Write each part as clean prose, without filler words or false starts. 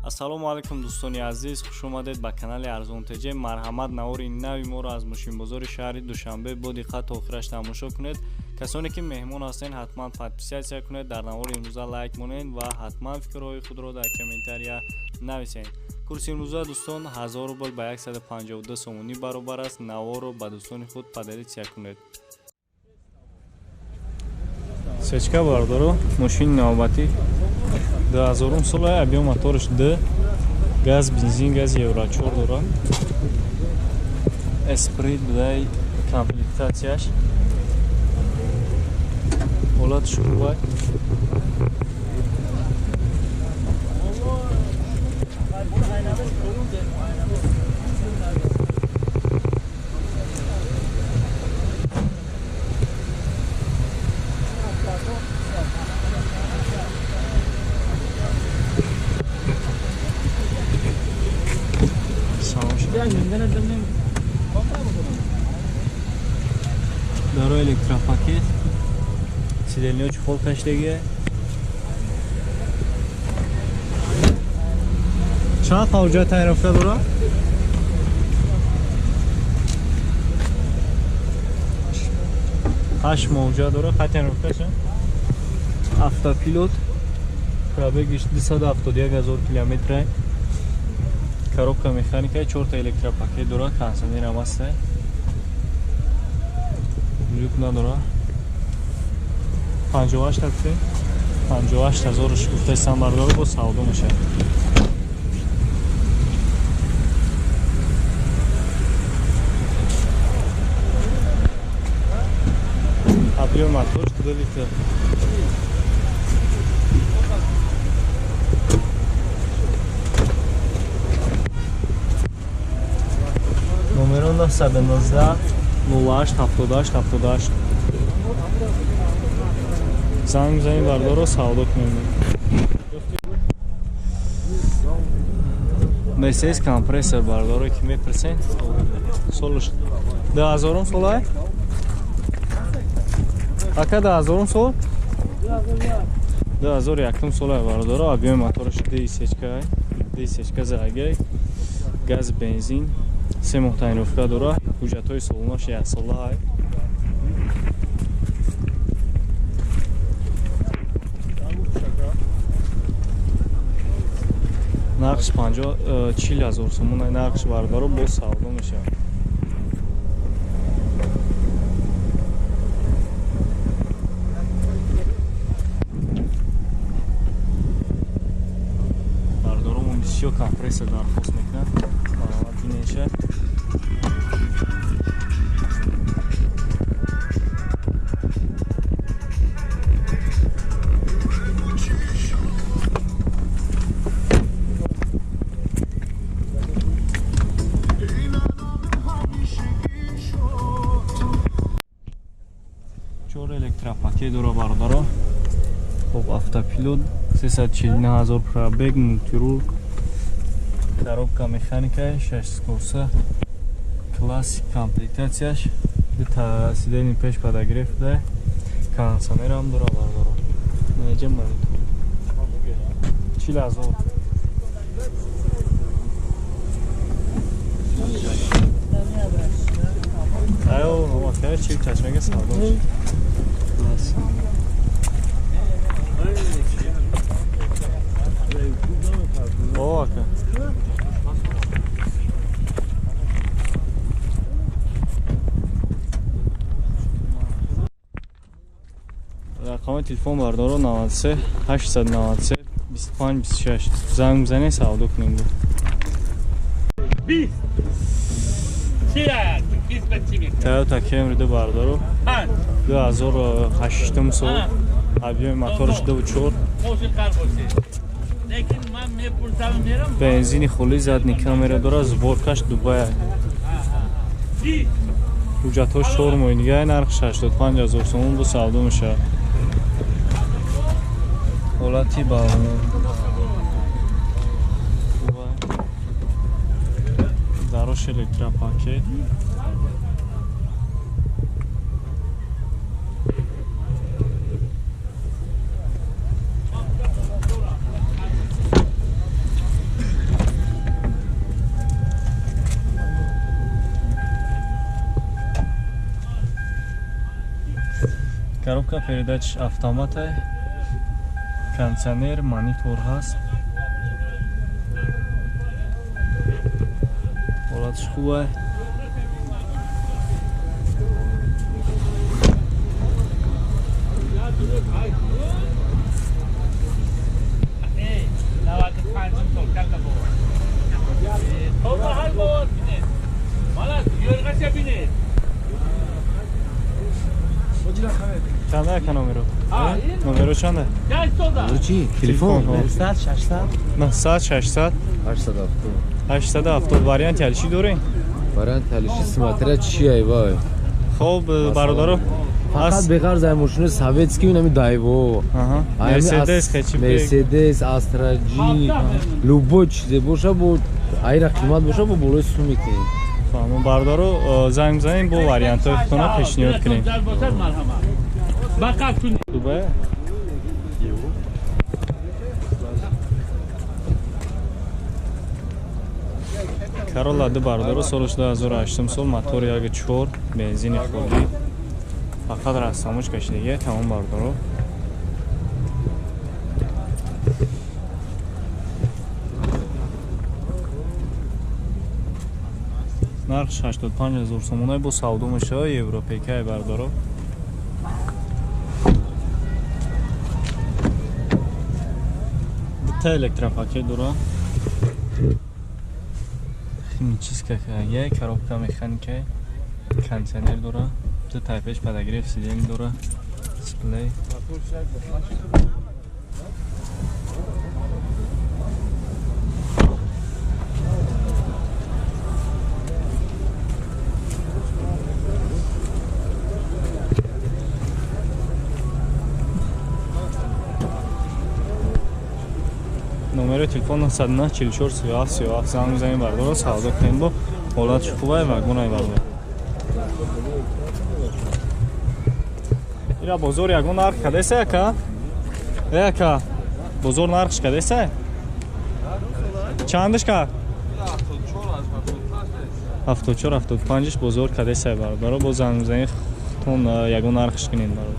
ассалому алайкум дӯстони азиз, хуш омадед ба канали арзонтеҷе. марҳамат, навори нави моро аз мошинбозори шаҳри душанбе бо диққат то охираш тамошо кунед. касоне ки меҳмон ҳастед ҳатман подписатсия кунед, дар навори имрӯза лайк монед ва ҳатман фикрҳои худро дар комментария нависед. курси имрӯза дӯстон 1000 рубл ба 152 сомонӣ баробар аст. наворро ба дӯстони худ подалитсия кунед. сечка бардоро мошини навбатӣ 2000 сола, объем моториш D, газ, бензин, газ евро 4 дора. Esprit дай комплектацияш. Ҳолатиш хубай. Даро электропакет, сидельный чехол каштеги. Чанд мавҷа тайинёфта дорад? 8 мавҷа дорад. Қай тайинёфташа? Автопилот. Пробегиш 271,000 км. Коробка механика, 4 электропакет дорад, кондиционер ҳам аст. Люк надорад. 58 такси. 58000 гуфта сам бардор бо савдо мешавад. Объем мотор 2 литр. Номерон 919 08 78 78. Занг мизанӣ бардорро савдо кунем. Мерседес компрессор бардорро ки мепресен. Солуш 2000 солай? Ака 2000 сол? 2001 солай бардорро. Объем моториш D-сечка. D-сечка загай. Газ, бензин. 3 моҳ тайинёфта дора. ҳуҷҷатҳои солонаш 1 сола. нархш 40,000 сомон нархш бардоро бо савдо мешавад. бардоро бисёр компрессор дархост мекунад. Бинеша чор электропакет дора бардоро. Хоб автопилот 349,000 пробег, мультирул. Коробка механика 6 колеса, классик комплектацияш, сидельный пеш подогрев да, кондиционер ҳам дора бардоро. Неҷа мавид 40,000. Айо, нома чӣ чашмаga савдо мешавад. О, ака. рақами телефон бардоро 93 893 25 26. занг мизанед савдо кунем. 20 Toyota Camry бардоро 2008 сол. объем моториш 2.4. бензини хули задни камера дора, сборкаш Дубай. ҳуҷҷатҳош 4 моҳинига, нархш 85,000 сомон бо савдо мешавад. ҳолати балон. дарош электропакет. коробка передач автомата, кондиционер, монитор ҳаст. ҳолатиш хубе. چنده اکا نومرو؟ نومرو چنده؟ چی؟ تلفن؟ 100 600 نه 100 600 870 واریانت چی دارین؟ واریانت تلیشی سماتره چیه وای؟ خب برادرو فقط بغیر زمینشون سویتسکی و نمی دایو مرسدس خیلی مرسدس استرا جی لوبو چیزی باشه بود ایرا قیمت باشه با بالای سومی کنیم فهمون برادرو زنگ بزنیم با واریانت های خودتون پیشنهاد کنیم دوبه Corolla bardarı sonuçta 2008 sol motor yağı 4 benzin xoli faqat rastammış kaşıdiga tamam bardarı narx 85,000 so'mday bu savdo mishi Yevropeka bardarı bitta elektropaket dura химическая коробка механика кондиционер дора тут тайпеш подогрев сиденье дора дисплей номери телефона 109 44 37 37 زنگ می‌زنید بردار سودا کنید با حالتش خوبه واگن بردار اینا بزرگ یگون نرخ کدیسه که بزرگ نرخش کدیسه چندش که 74 75 بزرگ کدیسه بردار با زنگ می‌زنید تون یگون نرخش کنید بردار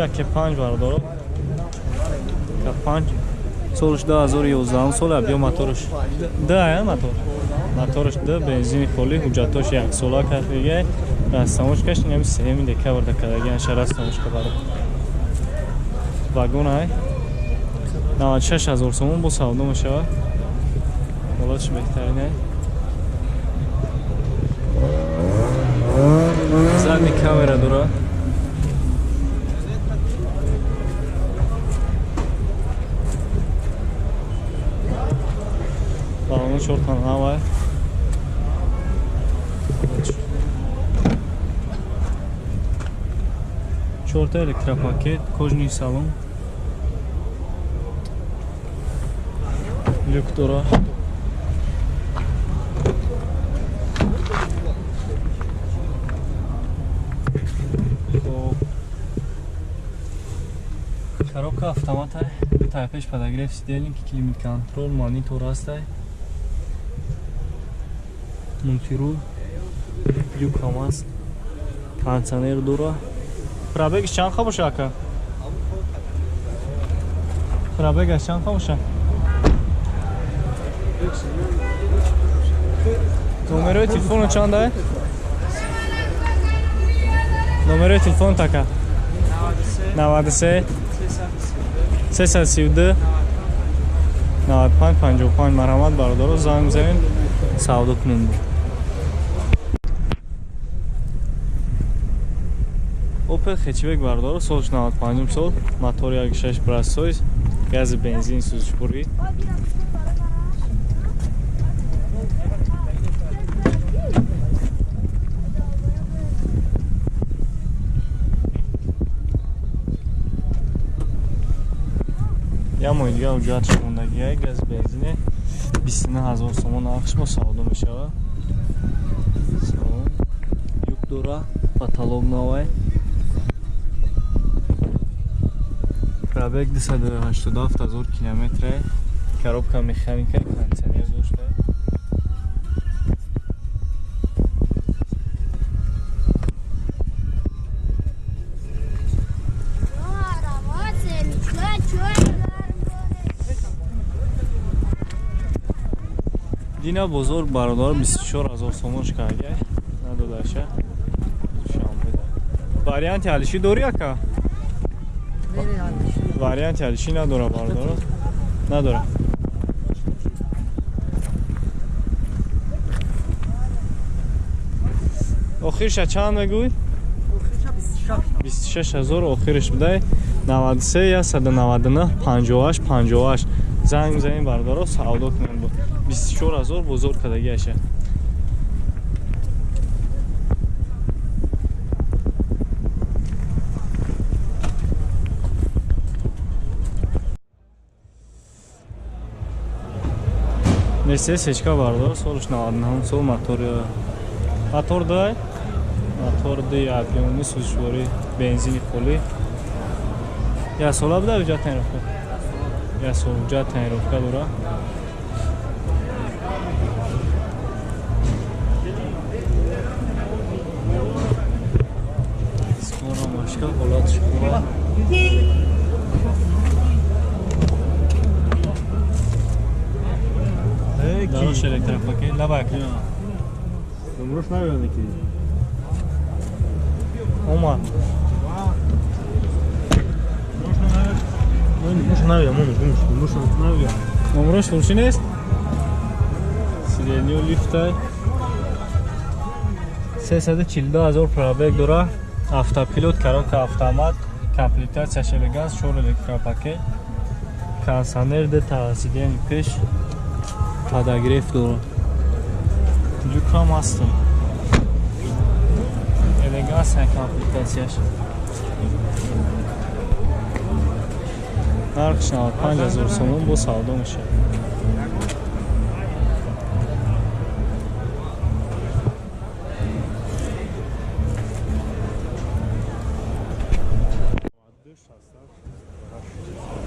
که 5 بردار K5 solش 2011 سال ابیا موتورش ده موتورش ده بنزین خالی حجتاش یک سال کافیه راستموش کش نمی 3 دکمبر کداگی شراستموش کبار واگن های 96,000 سوم با سودا میشه حالتش بهترینه زدی کامera داره Balonu şorttan hava. Şorta elektropaket, kojniy salon. Lüktora. Коробка автомата, тайпеш подогрев сидельник, климат контроль, монитор ҳастай. Мультируль, люк ҳам аст, кондиционер дора. Пробегиш чанд ха боша ака? Пробегаш чанд ха боша? Номерои телефону чанд ай? Номерои телефону така? 93 332 95 55 марҳамат бародаро занг бизанед савдо кунед. Opel хечбек бародаро солш 95 сол мотор 1.6 брасоис гази бензин сузишпурӣ я мой дига уҷоатш мондагиҳай газ бензине 29000 сомон нархш бо савдо мешавад. Юк дора, потолок новай. Пробег 287,000 километр. Коробка механика, кондиционер дошта. دینا بزرگ برادر 24000 сомон шикарга надодаша варианти алиши дори ака варианти алиши надора бародор надора охирша чанд мегӯй 26000 охирш будай 93 я 199 58 58 занг мезанем бародаро савдо кунем бо 24000 бузург кадагиаша Mercedes hechka barдар солиш 99 сол мотор дай мотор дай объёмни сӯзишворӣ бензини қолӣ як сола буда ҳуҷҷат таъинровка як сол ҳуҷҷат таъинровка дора скоро машка ҳолатиш хуб Daroş elektrik paketi, labak. Umruş ne yapıyorsun ki? Oma. Umruş ne yapıyorsun? Umruş ne yapıyorsun? Umruş furşin est? Sirenio liftay. 342,000 пробег дора. Автопилот, коробка автомат, комплектация шелегаз, шор электропакет. Кондиционер де тавсидияни пеш. Подогрев дора. Люкам астм. Элегантная комплектация. Нархш 5000 сомон бо савдо мешавад.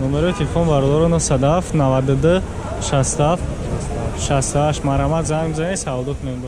номерои телефон бародаро 97 92 67 68 марҳамат занг мезанед савдо кунем.